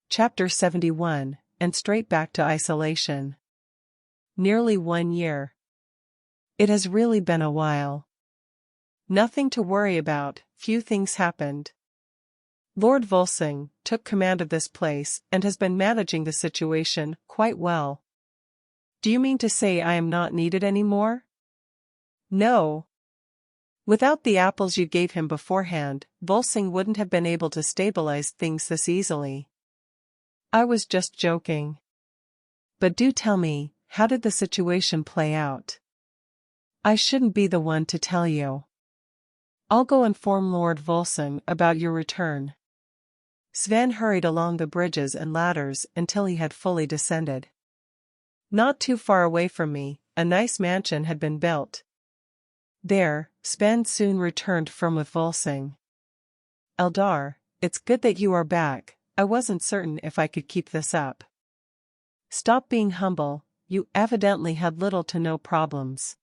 Chapter 71, and straight back to isolation. Nearly 1 year. It has really been a while. Nothing to worry about, few things happened. Lord Volsung took command of this place and has been managing the situation quite well. Do you mean to say I am not needed anymore? No. Without the apples you gave him beforehand, Volsung wouldn't have been able to stabilize things this easily. I was just joking. But do tell me, how did the situation play out? I shouldn't be the one to tell you. I'll go inform Lord Volsung about your return. Sven hurried along the bridges and ladders until he had fully descended. Not too far away from me, a nice mansion had been built. There, Sven soon returned from with Volsung. Eldar, it's good that you are back. I wasn't certain if I could keep this up. Stop being humble, you evidently had little to no problems.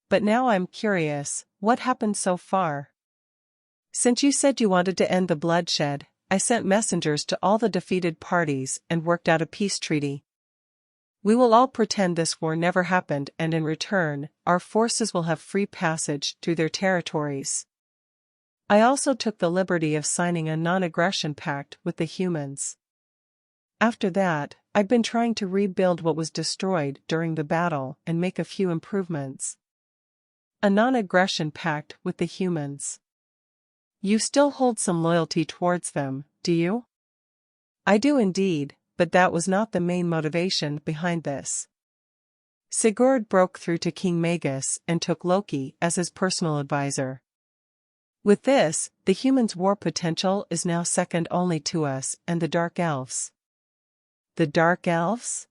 But now I'm curious, what happened so far? Since you said you wanted to end the bloodshed, I sent messengers to all the defeated parties and worked out a peace treaty. We will all pretend this war never happened, and in return, our forces will have free passage through their territories. I also took the liberty of signing a non-aggression pact with the humans. After that, I've been trying to rebuild what was destroyed during the battle and make a few improvements. A non-aggression pact with the humans. You still hold some loyalty towards them, do you? I do indeed, but that was not the main motivation behind this. Sigurd broke through to King Magus and took Loki as his personal advisor. With this, the humans' war potential is now second only to us and the Dark Elves. The Dark Elves?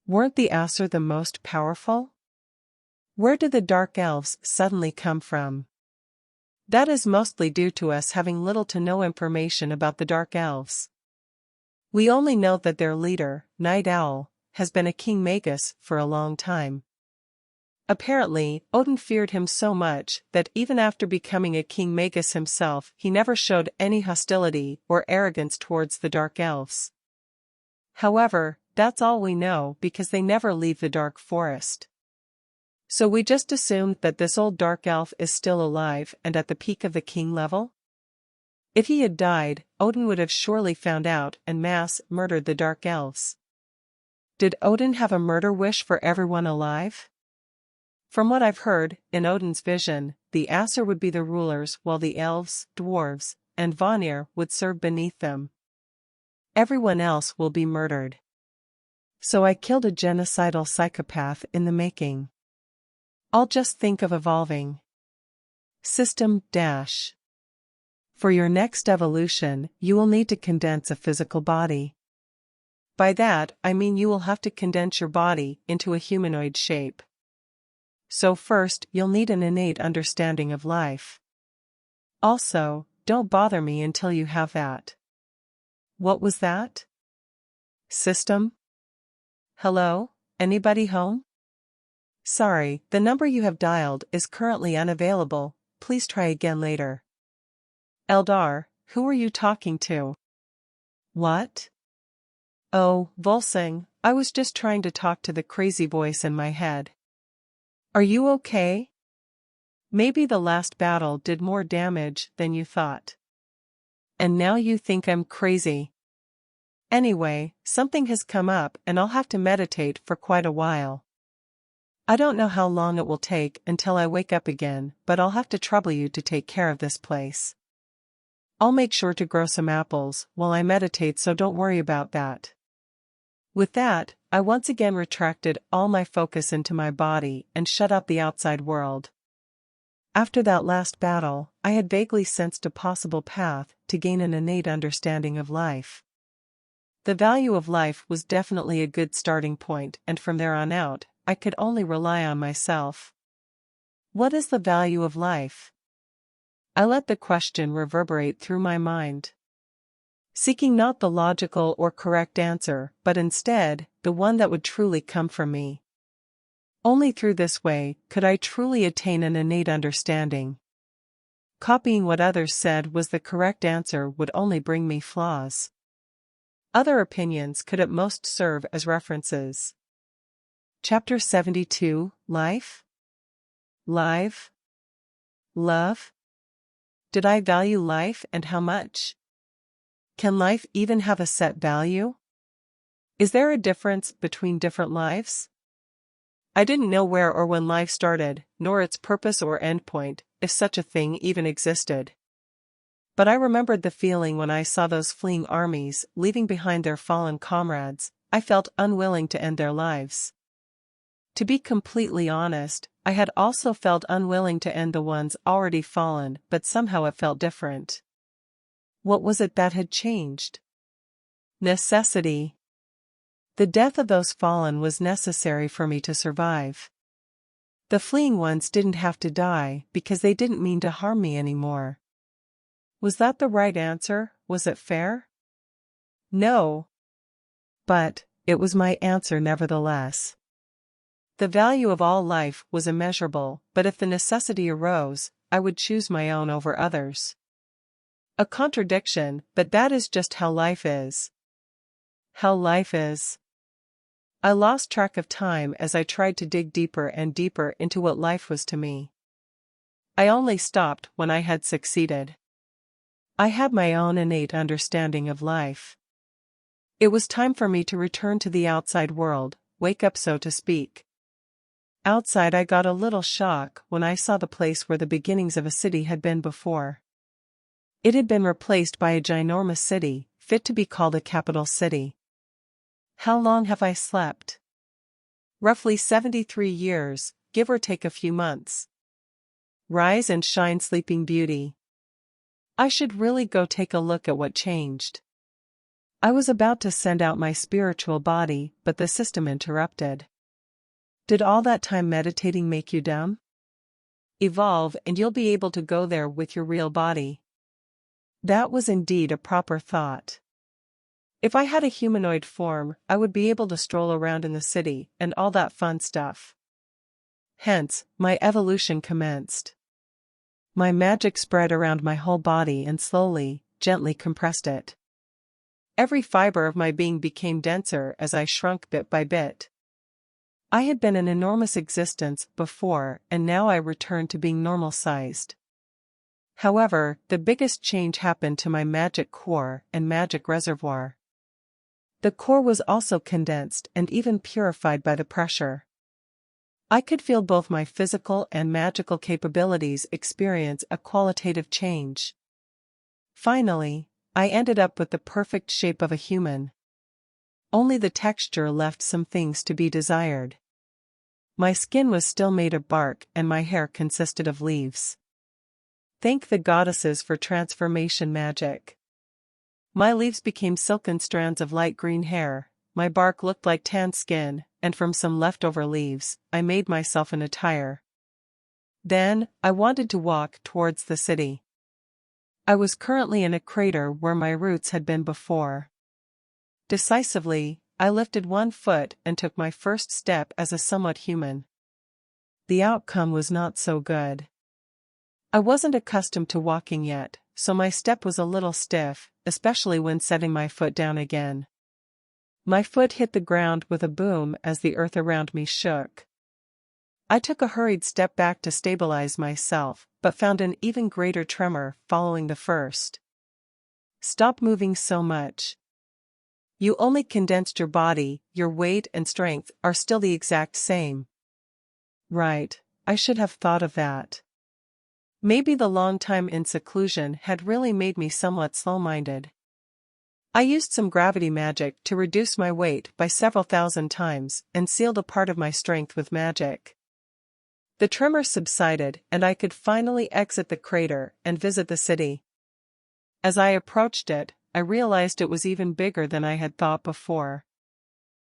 Weren't the Aesir the most powerful? Where did the Dark Elves suddenly come from? That is mostly due to us having little to no information about the Dark Elves. We only know that their leader, Night Owl, has been a King Magus for a long time. Apparently, Odin feared him so much that even after becoming a King Magus himself, he never showed any hostility or arrogance towards the Dark Elves. However, that's all we know because they never leave the Dark Forest. So we just assumed that this old Dark Elf is still alive and at the peak of the king level? If he had died, Odin would have surely found out and mass murdered the Dark Elves. Did Odin have a murder wish for everyone alive? From what I've heard, in Odin's vision, the Aesir would be the rulers while the elves, dwarves, and Vanir would serve beneath them. Everyone else will be murdered. So I killed a genocidal psychopath in the making. I'll just think of evolving. System - For your next evolution, you will need to condense a physical body. By that, I mean you will have to condense your body into a humanoid shape. So first, you'll need an innate understanding of life. Also, don't bother me until you have that. What was that? System? Hello, anybody home? Sorry, the number you have dialed is currently unavailable, please try again later. Eldar, who are you talking to? What? Oh, Volsung, I was just trying to talk to the crazy voice in my head. Are you okay? Maybe the last battle did more damage than you thought. And now you think I'm crazy. Anyway, something has come up and I'll have to meditate for quite a while. I don't know how long it will take until I wake up again, but I'll have to trouble you to take care of this place. I'll make sure to grow some apples while I meditate, so don't worry about that. With that, I once again retracted all my focus into my body and shut out the outside world. After that last battle, I had vaguely sensed a possible path to gain an innate understanding of life. The value of life was definitely a good starting point, and from there on out, I could only rely on myself. What is the value of life? I let the question reverberate through my mind, seeking not the logical or correct answer, but instead, the one that would truly come from me. Only through this way could I truly attain an innate understanding. Copying what others said was the correct answer would only bring me flaws. Other opinions could at most serve as references. Chapter 72, Life? Live? Love? Did I value life and how much? Can life even have a set value? Is there a difference between different lives? I didn't know where or when life started, nor its purpose or endpoint, if such a thing even existed. But I remembered the feeling when I saw those fleeing armies, leaving behind their fallen comrades. I felt unwilling to end their lives. To be completely honest, I had also felt unwilling to end the ones already fallen, but somehow it felt different. What was it that had changed? Necessity. The death of those fallen was necessary for me to survive. The fleeing ones didn't have to die because they didn't mean to harm me anymore. Was that the right answer? Was it fair? No. But it was my answer nevertheless. The value of all life was immeasurable, but if the necessity arose, I would choose my own over others. A contradiction, but that is just how life is. How life is. I lost track of time as I tried to dig deeper and deeper into what life was to me. I only stopped when I had succeeded. I had my own innate understanding of life. It was time for me to return to the outside world, wake up so to speak. Outside I got a little shock when I saw the place where the beginnings of a city had been before. It had been replaced by a ginormous city, fit to be called a capital city. How long have I slept? Roughly 73 years, give or take a few months. Rise and shine, Sleeping Beauty. I should really go take a look at what changed. I was about to send out my spiritual body, but the system interrupted. Did all that time meditating make you dumb? Evolve and you'll be able to go there with your real body. That was indeed a proper thought. If I had a humanoid form, I would be able to stroll around in the city and all that fun stuff. Hence, my evolution commenced. My magic spread around my whole body and slowly, gently compressed it. Every fiber of my being became denser as I shrunk bit by bit. I had been an enormous existence before, and now I returned to being normal-sized. However, the biggest change happened to my magic core and magic reservoir. The core was also condensed and even purified by the pressure. I could feel both my physical and magical capabilities experience a qualitative change. Finally, I ended up with the perfect shape of a human. Only the texture left some things to be desired. My skin was still made of bark and my hair consisted of leaves. Thank the goddesses for transformation magic. My leaves became silken strands of light green hair, my bark looked like tanned skin, and from some leftover leaves, I made myself an attire. Then, I wanted to walk towards the city. I was currently in a crater where my roots had been before. Decisively, I lifted one foot and took my first step as a somewhat human. The outcome was not so good. I wasn't accustomed to walking yet, so my step was a little stiff, especially when setting my foot down again. My foot hit the ground with a boom as the earth around me shook. I took a hurried step back to stabilize myself, but found an even greater tremor following the first. Stop moving so much. You only condensed your body, your weight and strength are still the exact same. Right, I should have thought of that. Maybe the long time in seclusion had really made me somewhat slow-minded. I used some gravity magic to reduce my weight by several thousand times and sealed a part of my strength with magic. The tremor subsided and I could finally exit the crater and visit the city. As I approached it, I realized it was even bigger than I had thought before.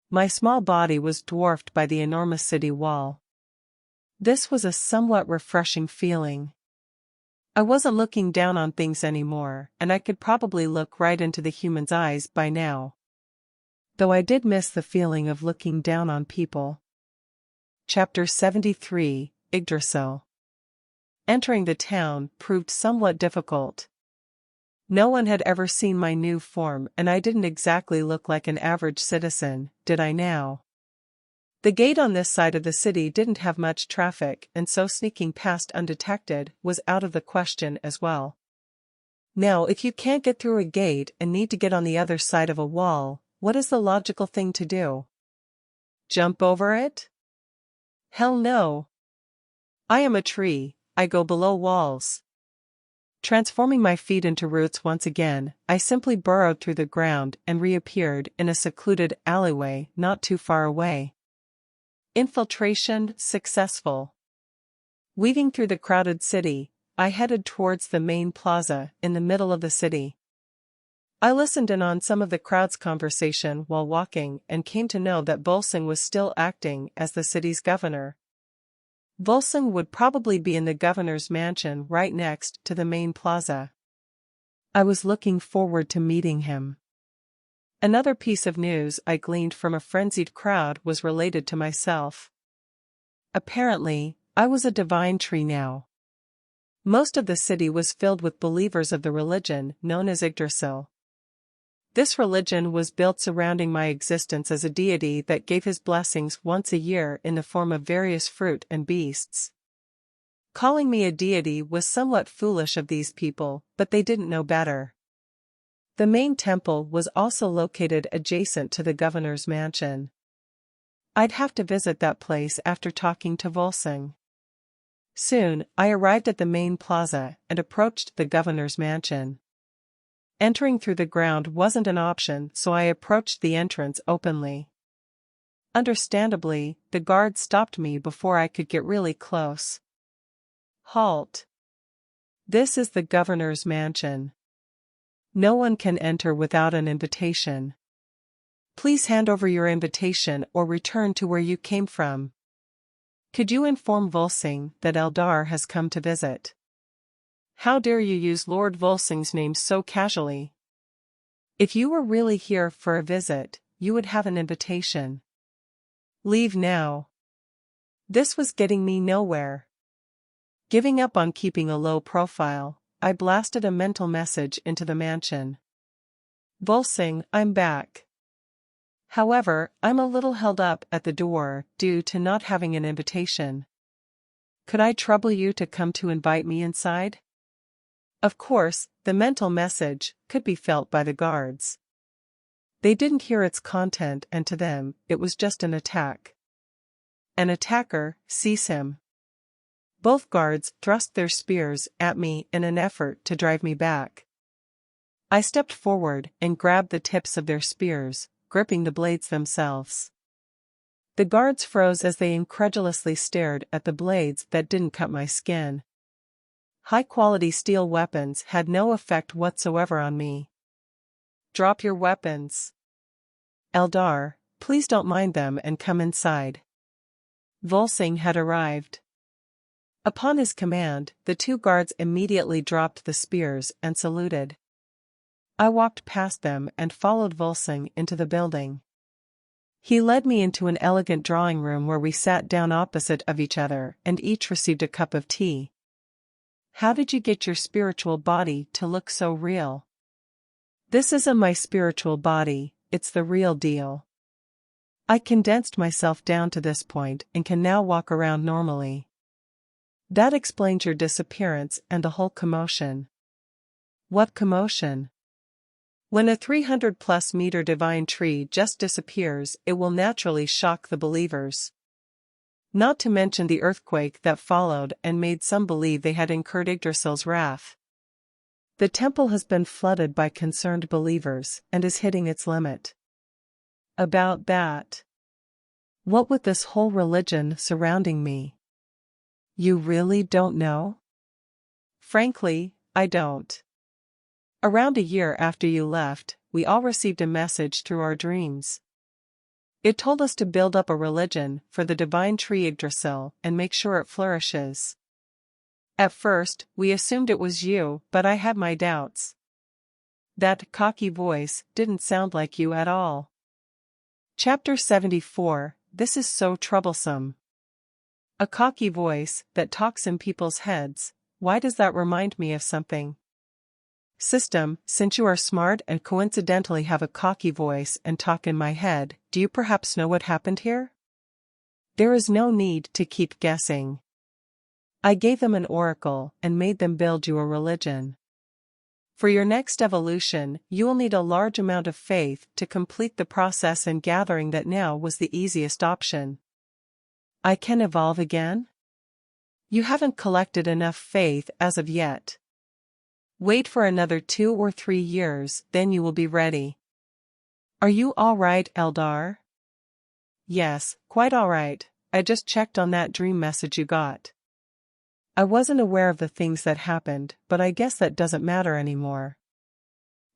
My small body was dwarfed by the enormous city wall. This was a somewhat refreshing feeling. I wasn't looking down on things anymore, and I could probably look right into the human's eyes by now. Though I did miss the feeling of looking down on people. Chapter 73, Yggdrasil. Entering the town proved somewhat difficult. No one had ever seen my new form, and I didn't exactly look like an average citizen, did I now? The gate on this side of the city didn't have much traffic, and so sneaking past undetected was out of the question as well. Now, if you can't get through a gate and need to get on the other side of a wall, what is the logical thing to do? Jump over it? Hell no. I am a tree, I go below walls. Transforming my feet into roots once again, I simply burrowed through the ground and reappeared in a secluded alleyway not too far away. Infiltration successful. Weaving through the crowded city, I headed towards the main plaza in the middle of the city. I listened in on some of the crowd's conversation while walking and came to know that Volsung was still acting as the city's governor. Volsung would probably be in the governor's mansion right next to the main plaza. I was looking forward to meeting him. Another piece of news I gleaned from a frenzied crowd was related to myself. Apparently, I was a divine tree now. Most of the city was filled with believers of the religion known as Yggdrasil. This religion was built surrounding my existence as a deity that gave his blessings once a year in the form of various fruit and beasts. Calling me a deity was somewhat foolish of these people, but they didn't know better. The main temple was also located adjacent to the governor's mansion. I'd have to visit that place after talking to Volsung. Soon, I arrived at the main plaza and approached the governor's mansion. Entering through the ground wasn't an option, so I approached the entrance openly. Understandably, the guard stopped me before I could get really close. Halt. This is the governor's mansion. No one can enter without an invitation. Please hand over your invitation or return to where you came from. Could you inform Volsung that Eldar has come to visit? How dare you use Lord Volsung's name so casually? If you were really here for a visit, you would have an invitation. Leave now. This was getting me nowhere. Giving up on keeping a low profile, I blasted a mental message into the mansion. Volsung, I'm back. However, I'm a little held up at the door due to not having an invitation. Could I trouble you to come to invite me inside? Of course, the mental message could be felt by the guards. They didn't hear its content, and to them, it was just an attack. An attacker, seize him. Both guards thrust their spears at me in an effort to drive me back. I stepped forward and grabbed the tips of their spears, gripping the blades themselves. The guards froze as they incredulously stared at the blades that didn't cut my skin. High-quality steel weapons had no effect whatsoever on me. Drop your weapons. Eldar, please don't mind them and come inside. Volsung had arrived. Upon his command, the two guards immediately dropped the spears and saluted. I walked past them and followed Volsung into the building. He led me into an elegant drawing room where we sat down opposite of each other and each received a cup of tea. How did you get your spiritual body to look so real? This isn't my spiritual body, it's the real deal. I condensed myself down to this point and can now walk around normally. That explains your disappearance and the whole commotion. What commotion? When a 300+ meter divine tree just disappears, it will naturally shock the believers. Not to mention the earthquake that followed and made some believe they had incurred Yggdrasil's wrath. The temple has been flooded by concerned believers and is hitting its limit. About that. What with this whole religion surrounding me? You really don't know? Frankly, I don't. Around a year after you left, we all received a message through our dreams. It told us to build up a religion for the divine tree Yggdrasil and make sure it flourishes. At first, we assumed it was you, but I had my doubts. That cocky voice didn't sound like you at all. Chapter 74, This is so troublesome. A cocky voice that talks in people's heads, why does that remind me of something? System, since you are smart and coincidentally have a cocky voice and talk in my head, do you perhaps know what happened here? There is no need to keep guessing. I gave them an oracle and made them build you a religion. For your next evolution, you will need a large amount of faith to complete the process, and gathering that now was the easiest option. I can evolve again? You haven't collected enough faith as of yet. Wait for another 2 or 3 years, then you will be ready. Are you all right, Eldar? Yes, quite all right. I just checked on that dream message you got. I wasn't aware of the things that happened, but I guess that doesn't matter anymore.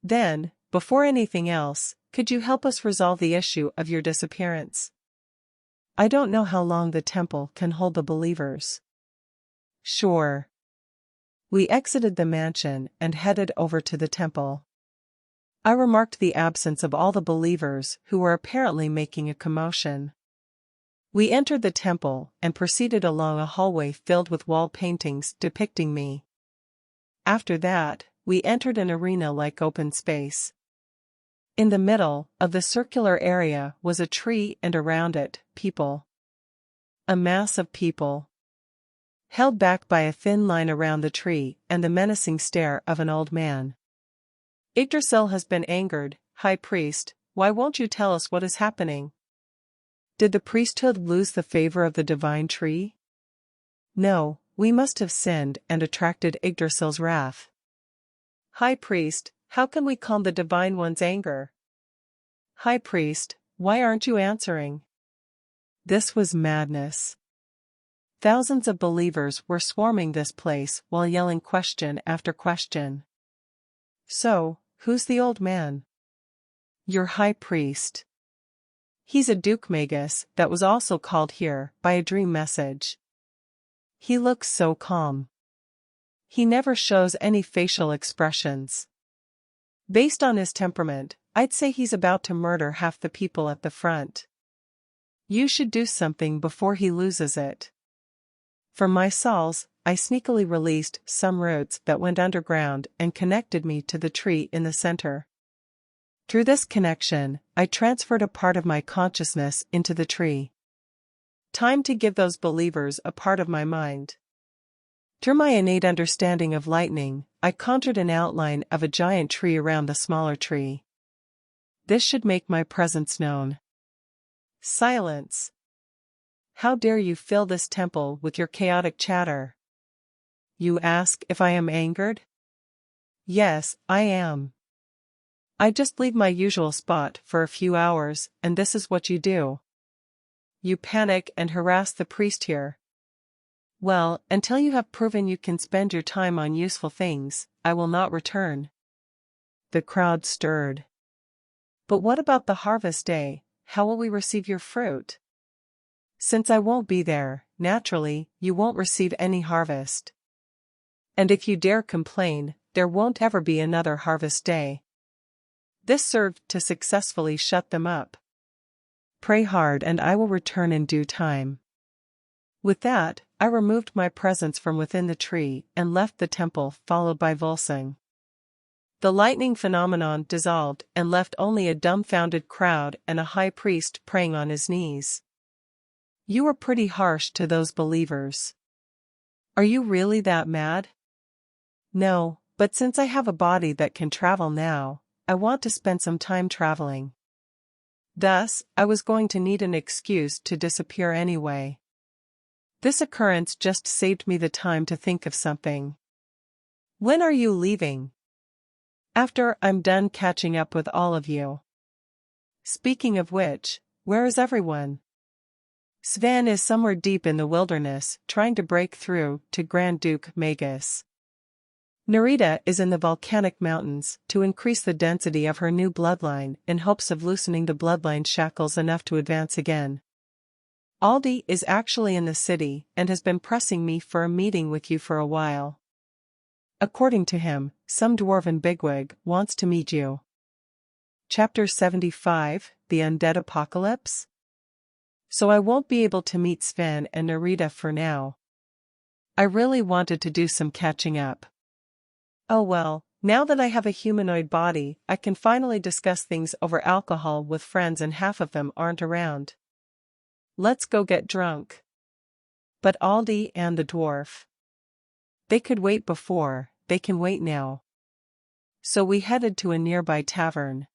Then, before anything else, could you help us resolve the issue of your disappearance? I don't know how long the temple can hold the believers. Sure. We exited the mansion and headed over to the temple. I remarked the absence of all the believers, who were apparently making a commotion. We entered the temple and proceeded along a hallway filled with wall paintings depicting me. After that, we entered an arena-like open space. In the middle of the circular area was a tree, and around it, people. A mass of people. Held back by a thin line around the tree and the menacing stare of an old man. Yggdrasil has been angered, High Priest. Why won't you tell us what is happening? Did the priesthood lose the favor of the divine tree? No, we must have sinned and attracted Yggdrasil's wrath. High Priest, how can we calm the Divine One's anger? High Priest, why aren't you answering? This was madness. Thousands of believers were swarming this place while yelling question after question. So, who's the old man? Your High Priest. He's a Duke Magus that was also called here by a dream message. He looks so calm. He never shows any facial expressions. Based on his temperament, I'd say he's about to murder half the people at the front. You should do something before he loses it. For my souls, I sneakily released some roots that went underground and connected me to the tree in the center. Through this connection, I transferred a part of my consciousness into the tree. Time to give those believers a part of my mind. Through my innate understanding of lightning, I conjured an outline of a giant tree around the smaller tree. This should make my presence known. Silence. How dare you fill this temple with your chaotic chatter? You ask if I am angered? Yes, I am. I just leave my usual spot for a few hours, and this is what you do. You panic and harass the priest here. Well, until you have proven you can spend your time on useful things, I will not return. The crowd stirred. But what about the harvest day? How will we receive your fruit? Since I won't be there, naturally, you won't receive any harvest. And if you dare complain, there won't ever be another harvest day. This served to successfully shut them up. Pray hard and I will return in due time. With that, I removed my presence from within the tree and left the temple, followed by Volsung. The lightning phenomenon dissolved and left only a dumbfounded crowd and a high priest praying on his knees. You were pretty harsh to those believers. Are you really that mad? No, but since I have a body that can travel now, I want to spend some time traveling. Thus, I was going to need an excuse to disappear anyway. This occurrence just saved me the time to think of something. When are you leaving? After I'm done catching up with all of you. Speaking of which, where is everyone? Sven is somewhere deep in the wilderness, trying to break through to Grand Duke Magus. Nerita is in the volcanic mountains to increase the density of her new bloodline in hopes of loosening the bloodline shackles enough to advance again. Aldi is actually in the city and has been pressing me for a meeting with you for a while. According to him, some dwarven bigwig wants to meet you. Chapter 75, The Undead Apocalypse? So I won't be able to meet Sven and Nerita for now. I really wanted to do some catching up. Oh well, Now that I have a humanoid body, I can finally discuss things over alcohol with friends and half of them aren't around. Let's go get drunk. But Aldi and the dwarf. They could wait before, they can wait now. So we headed to a nearby tavern.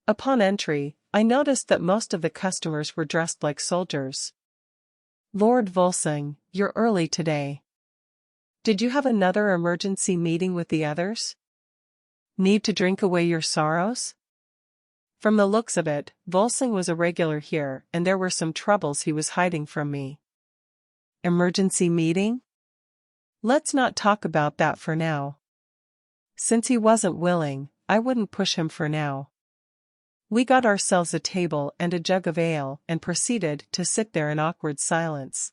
Upon entry, I noticed that most of the customers were dressed like soldiers. Lord Volsung, you're early today. Did you have another emergency meeting with the others? Need to drink away your sorrows? From the looks of it, Volsung was a regular here and there were some troubles he was hiding from me. Emergency meeting? Let's not talk about that for now. Since he wasn't willing, I wouldn't push him for now. We got ourselves a table and a jug of ale and proceeded to sit there in awkward silence.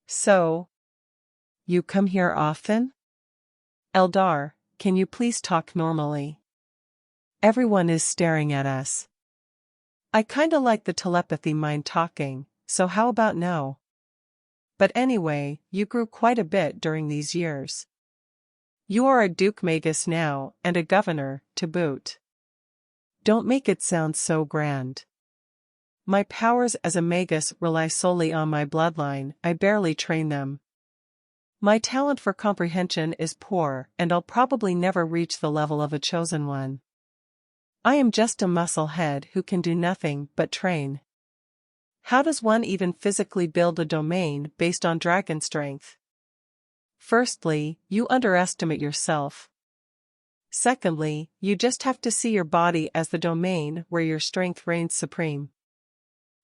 So, you come here often? Eldar, can you please talk normally? Everyone is staring at us. I kinda like the telepathy mind talking, so how about no? But anyway, you grew quite a bit during these years. You are a Duke Magus now, and a governor, to boot. Don't make it sound so grand. My powers as a Magus rely solely on my bloodline, I barely train them. My talent for comprehension is poor, and I'll probably never reach the level of a chosen one. I am just a musclehead who can do nothing but train. How does one even physically build a domain based on dragon strength? Firstly, you underestimate yourself. Secondly, you just have to see your body as the domain where your strength reigns supreme.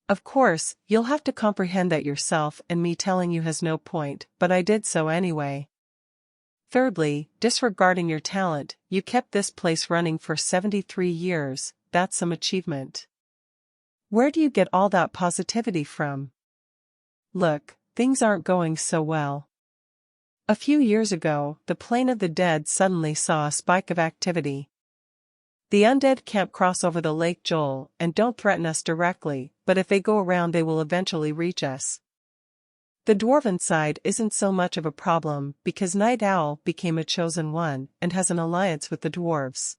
Of course, you'll have to comprehend that yourself, and me telling you has no point, but I did so anyway. Thirdly, disregarding your talent, you kept this place running for 73 years, that's some achievement. Where do you get all that positivity from? Look, things aren't going so well. A few years ago, the plane of the dead suddenly saw a spike of activity. The undead can't cross over the Lake Joel and don't threaten us directly, but if they go around they will eventually reach us. The dwarven side isn't so much of a problem because Night Owl became a chosen one and has an alliance with the dwarves.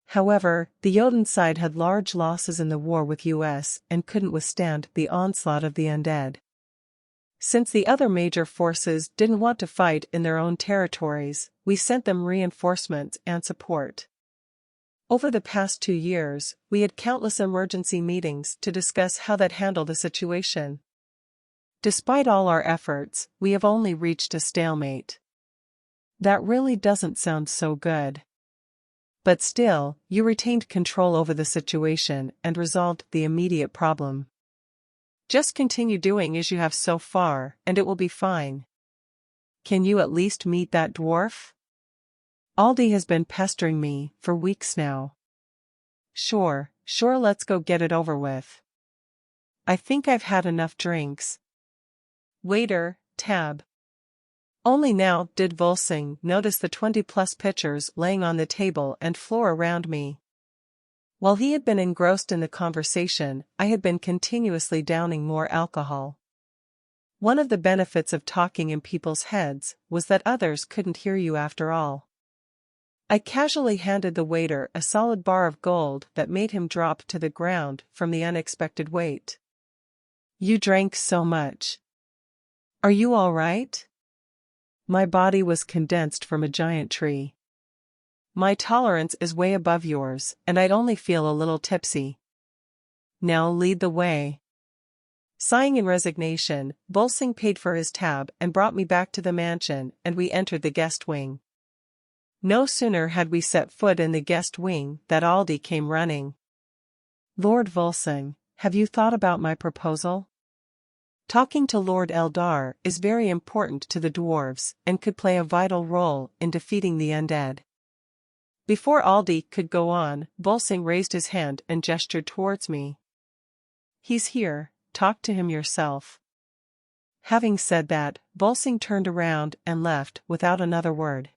However, the Jotun side had large losses in the war with US and couldn't withstand the onslaught of the undead. Since the other major forces didn't want to fight in their own territories, we sent them reinforcements and support. Over the past 2 years, we had countless emergency meetings to discuss how to handle the situation. Despite all our efforts, we have only reached a stalemate. That really doesn't sound so good. But still, you retained control over the situation and resolved the immediate problem. Just continue doing as you have so far, and it will be fine. Can you at least meet that dwarf? Aldi has been pestering me for weeks now. Sure, let's go get it over with. I think I've had enough drinks. Waiter, tab. Only now did Volsung notice the 20+ pitchers laying on the table and floor around me. While he had been engrossed in the conversation, I had been continuously downing more alcohol. One of the benefits of talking in people's heads was that others couldn't hear you after all. I casually handed the waiter a solid bar of gold that made him drop to the ground from the unexpected weight. You drank so much. Are you all right? My body was condensed from a giant tree. My tolerance is way above yours, and I'd only feel a little tipsy. Now lead the way. Sighing in resignation, Volsung paid for his tab and brought me back to the mansion, and we entered the guest wing. No sooner had we set foot in the guest wing that Aldi came running. Lord Volsung, have you thought about my proposal? Talking to Lord Eldar is very important to the dwarves and could play a vital role in defeating the undead. Before Aldi could go on, Volsung raised his hand and gestured towards me. He's here, talk to him yourself. Having said that, Volsung turned around and left without another word.